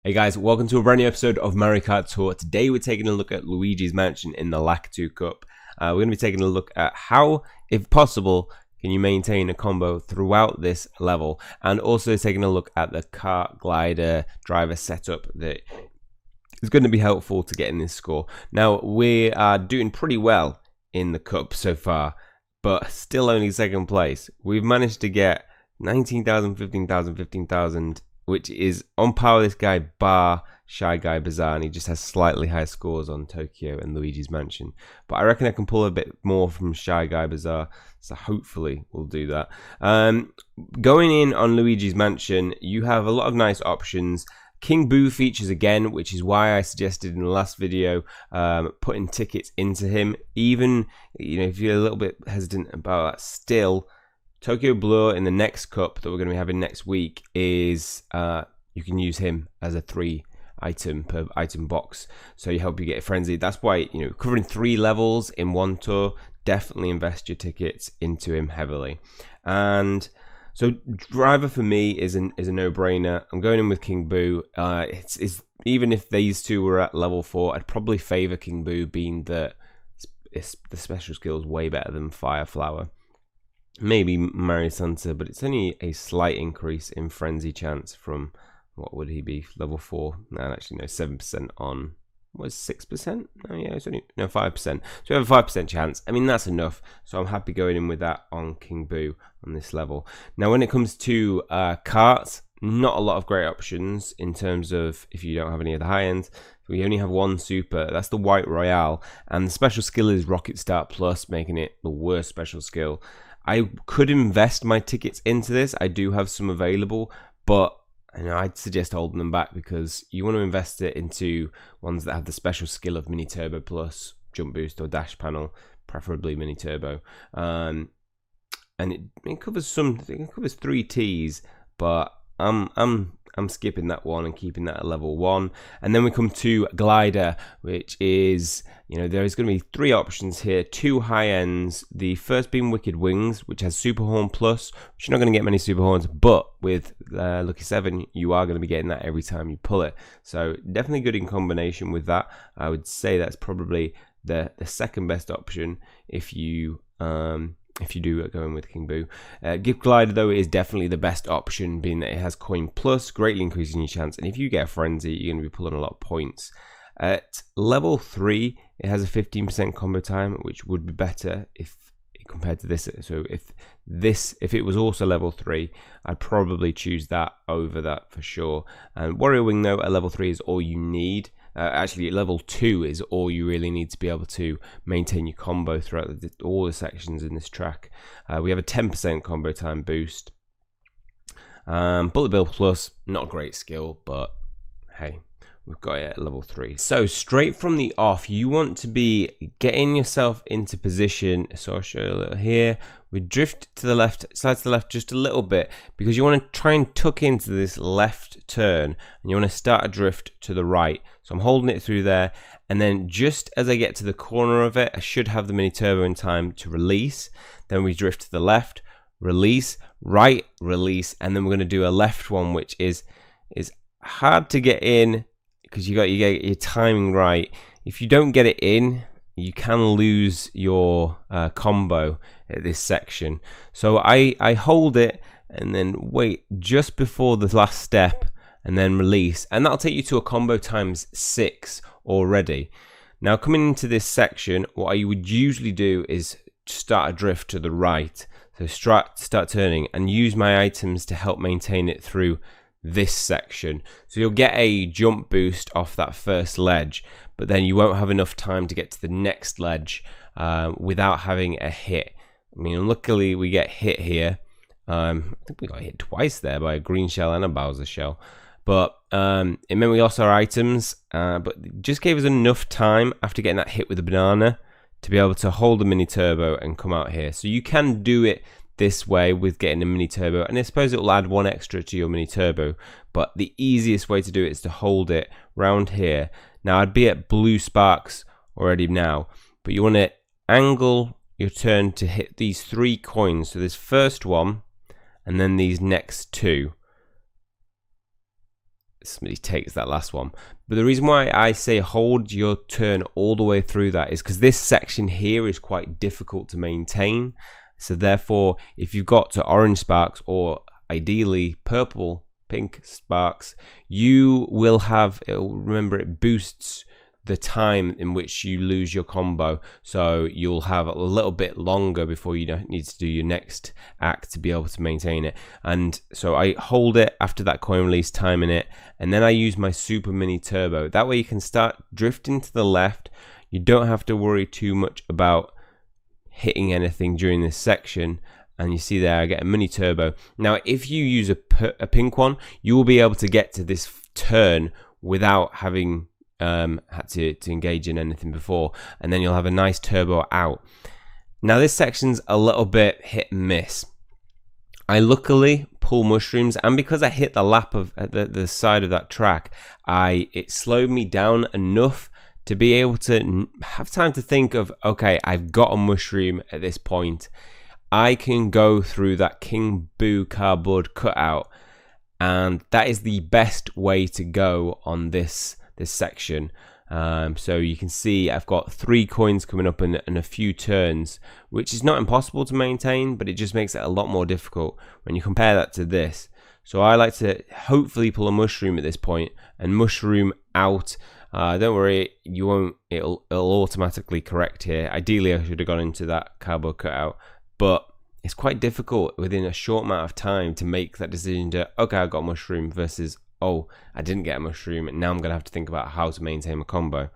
Hey guys, welcome to a brand new episode of Mario Kart Tour. Today we're taking a look at Luigi's Mansion in the Lakitu Cup. We're going to be taking a look at how, if possible, can you maintain a combo throughout this level, and also taking a look at the kart glider driver setup that is going to be helpful to getting this score. Now, we are doing pretty well in the cup so far, but still only second place. We've managed to get 19,000, 15,000, 15,000, which is on par with this guy bar Shy Guy Bazaar, and he just has slightly higher scores on Tokyo and Luigi's Mansion. But I reckon I can pull a bit more from Shy Guy Bazaar, so hopefully we'll do that. Going in on Luigi's Mansion, you have a lot of nice options. King Boo features again, which is why I suggested in the last video putting tickets into him. Even if you're a little bit hesitant about that, still Tokyo Blur in the next cup that we're going to be having next week is you can use him as a 3 item per item box, so you help you get frenzied. That's why covering 3 levels in one tour, definitely invest your tickets into him heavily. And so driver for me is a no-brainer. I'm going in with King Boo. It's even if these two were at level 4, I'd probably favor King Boo, being that the special skill is way better than Fire Flower. Maybe Mario Santa, but it's only a slight increase in frenzy chance from, what would he be, level 4? No, actually no, 7% on, what is 6%? Oh yeah, it's only, no, 5%. So we have a 5% chance. I mean, that's enough, so I'm happy going in with that on King Boo on this level. Now when it comes to karts, not a lot of great options in terms of if you don't have any of the high end. We only have one super, that's the White Royale, and the special skill is Rocket Start Plus, making it the worst special skill. I could invest my tickets into this. I do have some available, but I'd suggest holding them back, because you want to invest it into ones that have the special skill of Mini Turbo Plus, Jump Boost, or Dash Panel, preferably Mini Turbo. And it covers it covers 3 Ts, but I'm skipping that one and keeping that at level 1. And then we come to Glider, which is, there's going to be 3 options here, 2 high ends. The first being Wicked Wings, which has Super Horn Plus, which you're not going to get many Super Horns, but with Lucky 7, you are going to be getting that every time you pull it. So definitely good in combination with that. I would say that's probably the second best option if you do go in with King Boo. Gift Glider, though, is definitely the best option, being that it has Coin Plus, greatly increasing your chance. And if you get a Frenzy, you're going to be pulling a lot of points. At level 3, it has a 15% combo time, which would be better if compared to this. So if it was also level 3, I'd probably choose that over that for sure. And Warrior Wing, though, at level 3 is all you need. Actually, level 2 is all you really need to be able to maintain your combo throughout all the sections in this track. We have a 10% combo time boost. Bullet Bill Plus, not a great skill, but hey, we've got it at level 3. So straight from the off, you want to be getting yourself into position. So I'll show you a little here. We drift to the left, slide to the left just a little bit, because you want to try and tuck into this left turn, and you want to start a drift to the right. So I'm holding it through there, and then just as I get to the corner of it, I should have the Mini Turbo in time to release. Then we drift to the left, release, right, release, and then we're going to do a left one, which is hard to get in, because you get your timing right. If you don't get it in, you can lose your combo at this section. So I hold it and then wait just before the last step and then release, and that'll take you to a combo times 6 already. Now coming into this section, what I would usually do is start a drift to the right. So start turning and use my items to help maintain it through this section. So you'll get a jump boost off that first ledge, but then you won't have enough time to get to the next ledge without having a hit. I mean, luckily we get hit here. I think we got hit twice there by a green shell and a Bowser shell, but it meant we lost our items, but it just gave us enough time after getting that hit with the banana to be able to hold the Mini Turbo and come out here. So you can do it this way with getting a Mini Turbo, and I suppose it will add 1 extra to your Mini Turbo, but the easiest way to do it is to hold it round here. Now I'd be at blue sparks already now, but you want to angle your turn to hit these 3 coins. So this first one, and then these next 2. somebody takes that last one. But the reason why I say hold your turn all the way through that is because this section here is quite difficult to maintain. So therefore, if you've got to orange sparks or ideally purple, pink sparks, you will have, remember, it boosts the time in which you lose your combo, so you'll have a little bit longer before you need to do your next act to be able to maintain it. And so I hold it after that coin release, timing it, and then I use my super mini turbo. That way you can start drifting to the left. You don't have to worry too much about hitting anything during this section. And you see there I get a mini turbo. Now if you use a pink one, you will be able to get to this turn without having had to engage in anything before, and then you'll have a nice turbo out. Now this section's a little bit hit and miss. I luckily pull mushrooms, and because I hit the lap of the side of that track, it slowed me down enough to be able to have time to think of, okay, I've got a mushroom at this point. I can go through that King Boo cardboard cutout, and that is the best way to go on this section. So you can see I've got 3 coins coming up in a few turns, which is not impossible to maintain, but it just makes it a lot more difficult when you compare that to this. So I like to hopefully pull a mushroom at this point and mushroom out. Don't worry, you won't. It'll automatically correct here. Ideally, I should have gone into that cardboard cutout, but it's quite difficult within a short amount of time to make that decision to, okay, I got a mushroom versus, oh, I didn't get a mushroom, and now I'm going to have to think about how to maintain my combo.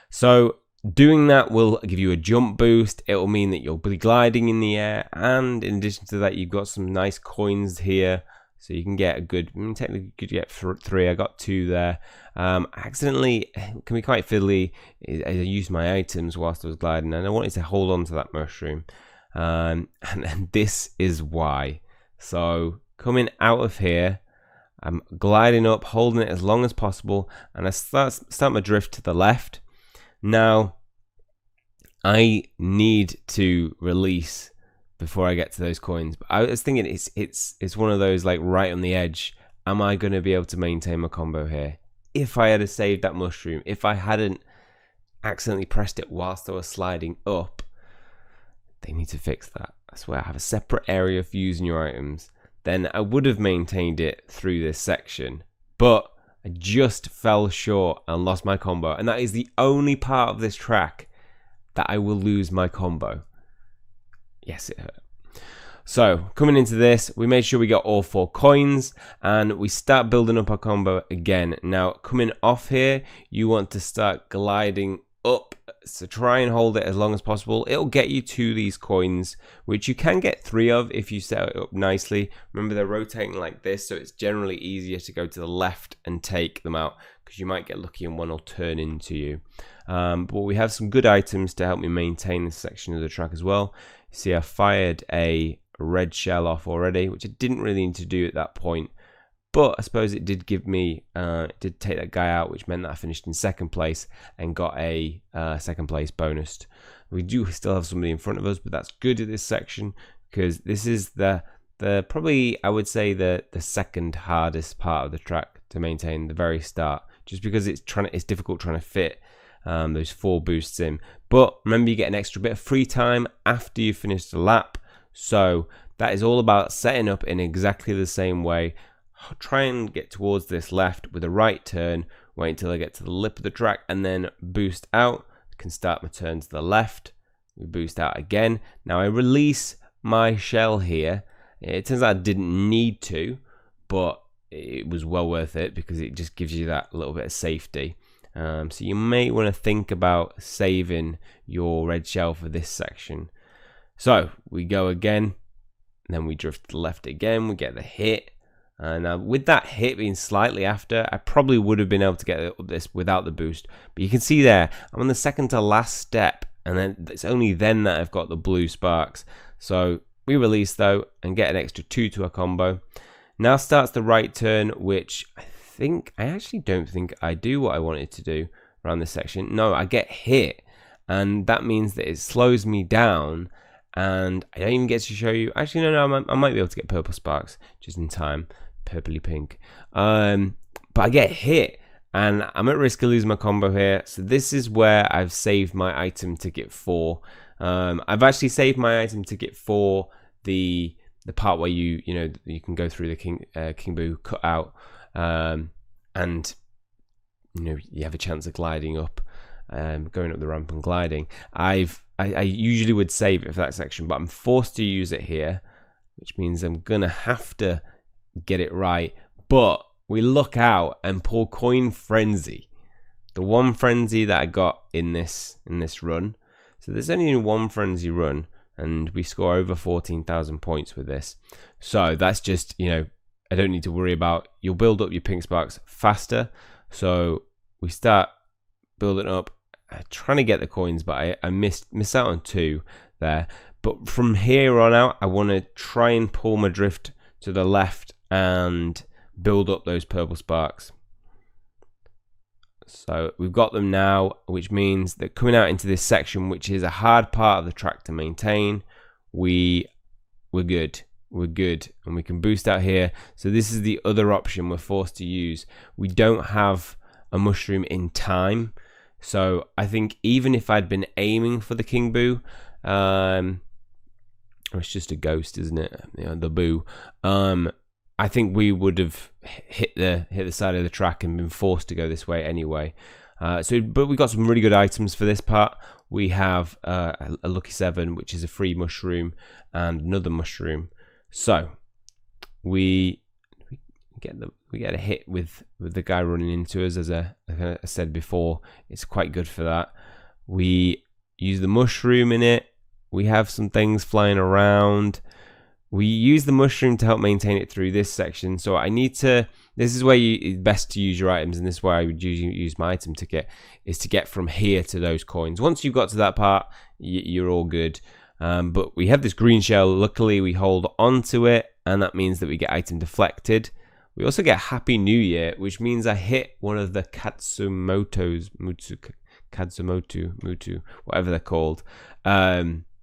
So doing that will give you a jump boost. It will mean that you'll be gliding in the air, and in addition to that, you've got some nice coins here, so you can get a good, technically you could get 3, I got 2 there. Accidentally, it can be quite fiddly. I used my items whilst I was gliding, and I wanted to hold on to that mushroom, and this is why. So coming out of here, I'm gliding up, holding it as long as possible, and I start my drift to the left. Now, I need to release before I get to those coins. But I was thinking it's one of those like right on the edge. Am I going to be able to maintain my combo here? If I had saved that mushroom, if I hadn't accidentally pressed it whilst I was sliding up, they need to fix that. I swear, I have a separate area for using your items. Then I would have maintained it through this section, but I just fell short and lost my combo, and that is the only part of this track that I will lose my combo. Yes, it hurt. So coming into this, we made sure we got all 4 coins, and we start building up our combo again. Now coming off here, you want to start gliding up, so try and hold it as long as possible. It'll get you to these coins, which you can get 3 of if you set it up nicely. Remember, they're rotating like this, so it's generally easier to go to the left and take them out, because you might get lucky and one will turn into you. But we have some good items to help me maintain this section of the track as well. You see, I fired a red shell off already, which I didn't really need to do at that point, but I suppose it did give me, it did take that guy out, which meant that I finished in 2nd place and got a 2nd place bonus. We do still have somebody in front of us, but that's good at this section, because this is the probably, I would say, the 2nd hardest part of the track to maintain, the very start, just because it's difficult trying to fit those 4 boosts in. But remember, you get an extra bit of free time after you finish the lap, so that is all about setting up in exactly the same way. Try and get towards this left with a right turn, wait until I get to the lip of the track, and then boost out. I can start my turn to the left, we boost out again. Now I release my shell here. It turns out I didn't need to, but it was well worth it, because it just gives you that little bit of safety. So you may want to think about saving your red shell for this section. So we go again, and then we drift to the left again, we get the hit. And with that hit being slightly after, I probably would have been able to get up this without the boost. But you can see there, I'm on the 2nd to last step, and then it's only then that I've got the blue sparks. So we release though, and get an extra 2 to a combo. Now starts the right turn, which I actually don't think I do what I wanted to do around this section. No, I get hit, and that means that it slows me down, and I don't even get to show you. Actually, no, I might be able to get purple sparks just in time. Purpley pink, but I get hit. And I'm at risk of losing my combo here. So this is where I've saved my item ticket for. I've actually saved my item ticket for the part where you can go through the King Boo cutout, and you have a chance of gliding up, going up the ramp and gliding. I usually would save it for that section, but I'm forced to use it here, which means I'm gonna have to get it right. But we look out and pull Coin Frenzy, the one frenzy that I got in this run. So there's only one frenzy run, and we score over 14,000 points with this. So that's just, I don't need to worry about. You'll build up your pink sparks faster. So we start building up, trying to get the coins, but I missed out on 2 there. But from here on out, I want to try and pull my drift to the left and build up those purple sparks. So we've got them now, which means that coming out into this section, which is a hard part of the track to maintain, we're good. We're good, and we can boost out here. So this is the other option we're forced to use. We don't have a mushroom in time, so I think even if I'd been aiming for the King Boo, it's just a ghost, isn't it? The Boo. I think we would have hit the side of the track and been forced to go this way anyway. But we got some really good items for this part. We have a Lucky 7, which is a free mushroom, and another mushroom. So we get a hit with the guy running into us, as I said before. It's quite good for that. We use the mushroom in it. We have some things flying around. We use the mushroom to help maintain it through this section. So this is where it's best to use your items, and this is where I would use my item ticket, is to get from here to those coins. Once you've got to that part, you're all good. But we have this green shell. Luckily, we hold on to it, and that means that we get item deflected. We also get Happy New Year, which means I hit one of the Katsumoto, whatever they're called.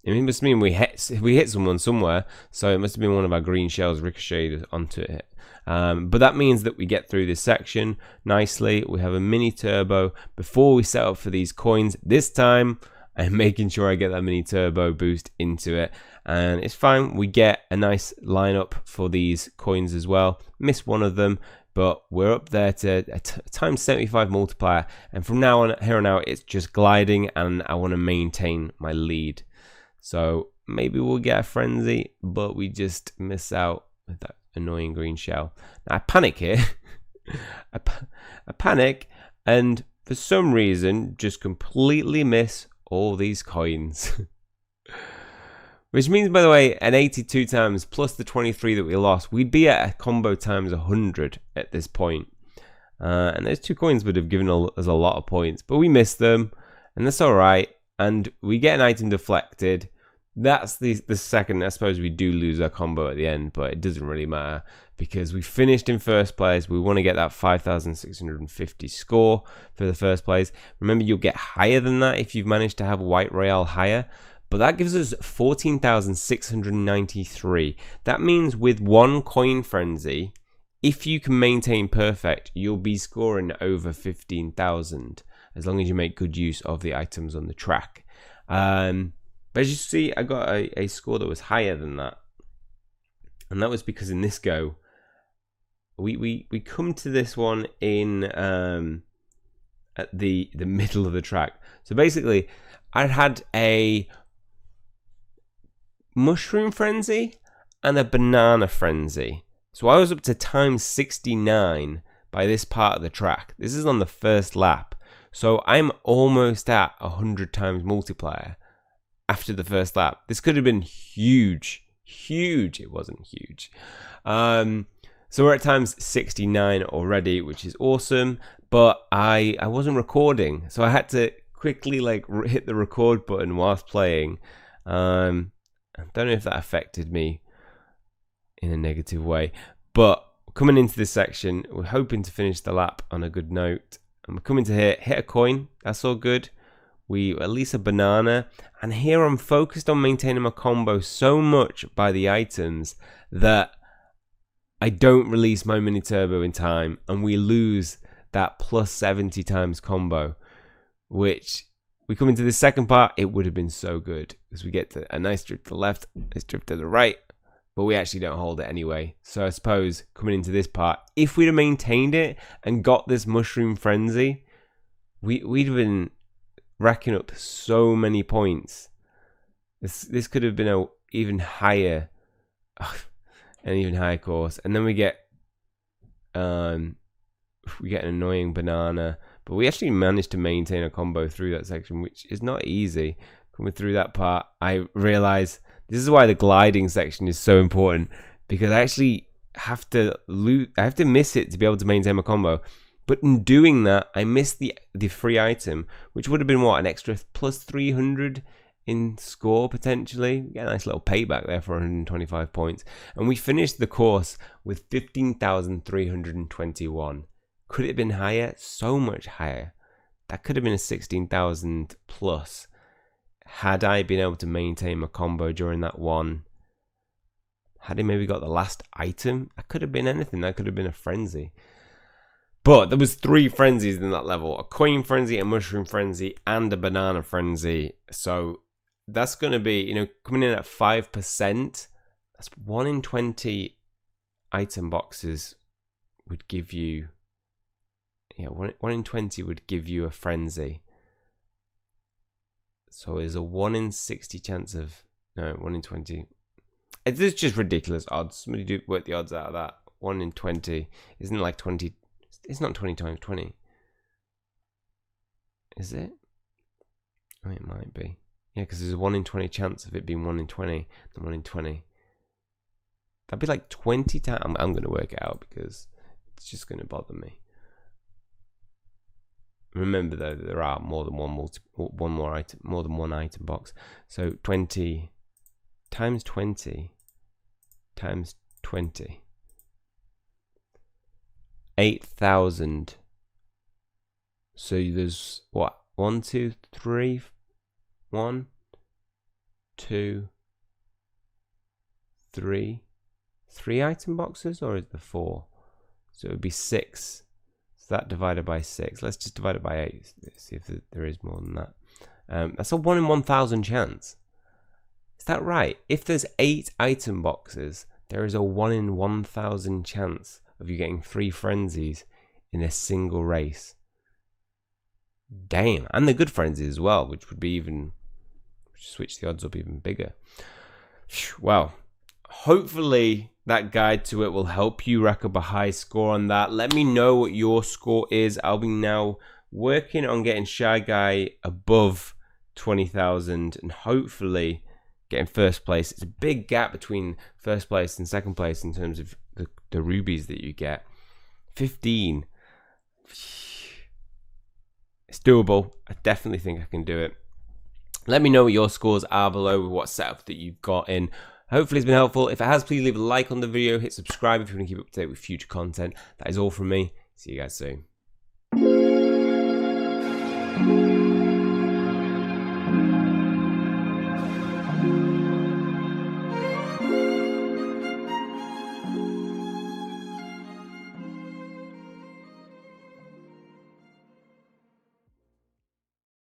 It must mean we hit someone somewhere, so it must have been one of our green shells ricocheted onto it. But that means that we get through this section nicely. We have a mini turbo before we set up for these coins. This time, I'm making sure I get that mini turbo boost into it, and it's fine. We get a nice lineup for these coins as well. Missed one of them, but we're up there to a times 75 multiplier, and from here on out, it's just gliding, and I want to maintain my lead. So maybe we'll get a frenzy, but we just miss out with that annoying green shell. Now I panic here. I panic, and for some reason, just completely miss all these coins. Which means, by the way, an 82 times plus the 23 that we lost, we'd be at a combo times 100 at this point. And those 2 coins would have given us a lot of points, but we missed them, and that's all right. And we get an item deflected. That's the second. I suppose we do lose our combo at the end, but it doesn't really matter because we finished in first place. We want to get that 5,650 score for the first place. Remember, you'll get higher than that if you've managed to have White Royale higher, but that gives us 14,693. That means with one Coin Frenzy, if you can maintain perfect, you'll be scoring over 15,000 as long as you make good use of the items on the track. But as you see, I got a score that was higher than that, and that was because in this go, we come to this one in at the middle of the track. So basically, I'd had a mushroom frenzy and a banana frenzy. So I was up to times 69 by this part of the track. This is on the first lap. So I'm almost at 100 times multiplier after the first lap. This could have been huge. It wasn't huge. So we're at times 69 already, which is awesome. But I wasn't recording, so I had to quickly hit the record button whilst playing. I don't know if that affected me in a negative way, but coming into this section, we're hoping to finish the lap on a good note. And we're coming to here, hit a coin. That's all good. We at least a banana, and here I'm focused on maintaining my combo so much by the items that I don't release my mini turbo in time, and we lose that plus 70 times combo, which we come into the second part, it would have been so good because we get to a nice drift to the left, nice drift to the right, but we actually don't hold it anyway. So I suppose coming into this part, if we'd have maintained it and got this mushroom frenzy, we'd have been racking up so many points. This could have been an even higher course, and then we get an annoying banana, but we actually managed to maintain a combo through that section, which is not easy. Coming through that part, I realize this is why the gliding section is so important, because I actually have to miss it to be able to maintain my combo. But in doing that, I missed the free item, which would have been what, an extra plus 300 in score potentially. We get a nice little payback there for 125 points, and we finished the course with 15,321. Could it have been higher? So much higher. That could have been a 16,000 plus had I been able to maintain my combo during that one. Had I maybe got the last item, that could have been anything. That could have been a frenzy. But there was 3 frenzies in that level: a coin frenzy, a mushroom frenzy, and a banana frenzy. So that's going to be, coming in at 5%. That's 1 in 20 item boxes would give you, 1 in 20 would give you a frenzy. So there's a 1 in 60 chance of, 1 in 20. It's just ridiculous odds. Somebody do work the odds out of that. 1 in 20 isn't like 20. It's not 20 times 20. Is it? Oh, it might be. Yeah, because there's a 1 in 20 chance of it being 1 in 20 and 1 in 20. That'd be like 20 times. I'm going to work it out because it's just going to bother me. Remember though that there are more than more item box. So 20 times 20 times 20. 8,000. So there's what? 1, 2, 3, 1, 2, 3. 3 item boxes, or is there 4? So it would be 6. So that divided by 6. Let's just divide it by 8. Let's see if there is more than that. That's a 1 in 1,000 chance. Is that right? If there's 8 item boxes, there is a 1 in 1,000 chance of you getting 3 frenzies in a single race. Damn. And the good frenzies as well, which would be even, switch the odds up even bigger. Well, hopefully that guide to it will help you rack up a high score on that. Let me know what your score is. I'll be now working on getting Shy Guy above 20,000 and hopefully getting first place. It's a big gap between first place and second place in terms of the rubies that you get. 15. It's doable. I definitely think I can do it. Let me know what your scores are below, what setup that you've got in. Hopefully it's been helpful. If it has, please leave a like on the video, hit subscribe if you want to keep up to date with future content. That is all from me. See you guys soon.